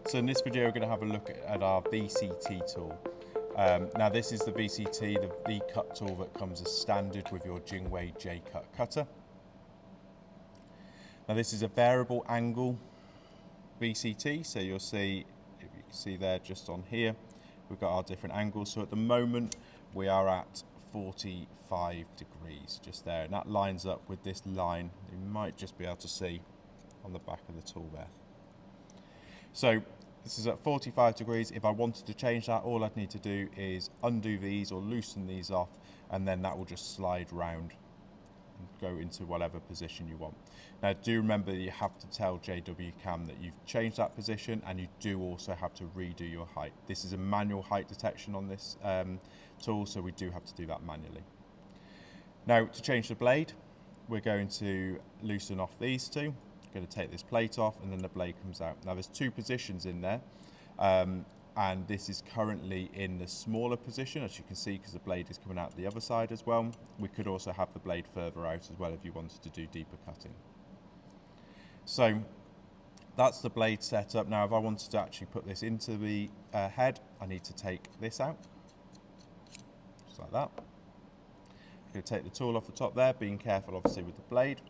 So in this video, we're going to have a look at our VCT tool. Now this is the VCT, the VCut tool that comes as standard with your JWEI JCut Cutter. Now this is a variable angle VCT, so you'll see, if you can see there just on here, we've got our different angles. So at the moment we are at 45 degrees just there, and that lines up with this line you might just be able to see on the back of the tool there. So this is at 45 degrees. If I wanted to change that, all I'd need to do is undo these or loosen these off, and then that will just slide round and go into whatever position you want. Now do remember that you have to tell JWCam that you've changed that position, and you do also have to redo your height. This is a manual height detection on this tool, so we do have to do that manually. Now to change the blade, we're going to loosen off these two. Going to take this plate off, and then the blade comes out. Now there's two positions in there, and this is currently in the smaller position, as you can see, because the blade is coming out the other side as well. We could also have the blade further out as well if you wanted to do deeper cutting. So that's the blade set up. Now if I wanted to actually put this into the head, I need to take this out, just like that. I'm going to take the tool off the top there, being careful obviously with the blade.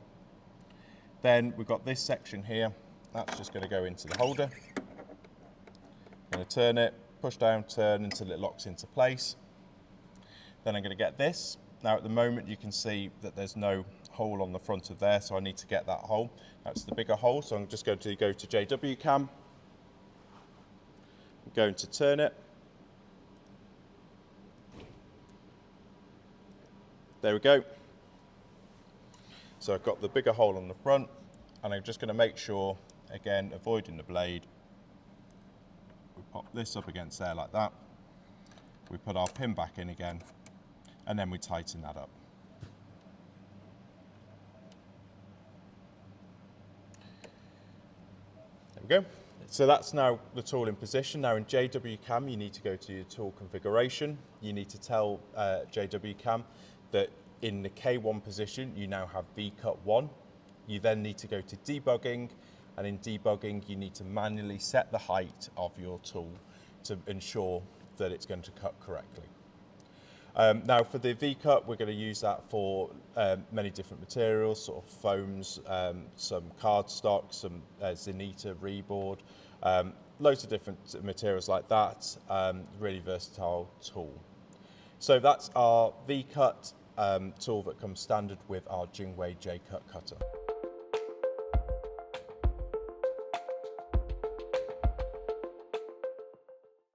Then we've got this section here, that's just going to go into the holder. I'm going to turn it, push down, turn until it locks into place. Then I'm going to get this. Now at the moment you can see that there's no hole on the front of there, so I need to get that hole. That's the bigger hole, so I'm just going to go to JWCam. I'm going to turn it. There we go. So I've got the bigger hole on the front, and I'm just going to make sure, again, avoiding the blade, we pop this up against there like that. We put our pin back in again, and then we tighten that up. There we go. So that's now the tool in position. Now in JWCam, you need to go to your tool configuration. You need to tell JWCam that in the K1 position, you now have VCut 1. You then need to go to debugging, and in debugging, you need to manually set the height of your tool to ensure that it's going to cut correctly. Now for the VCut, we're going to use that for many different materials, sort of foams, some cardstock, some Zenita reboard, loads of different materials like that. Really versatile tool. So that's our VCut tool that comes standard with our JWEI JCut Cutter.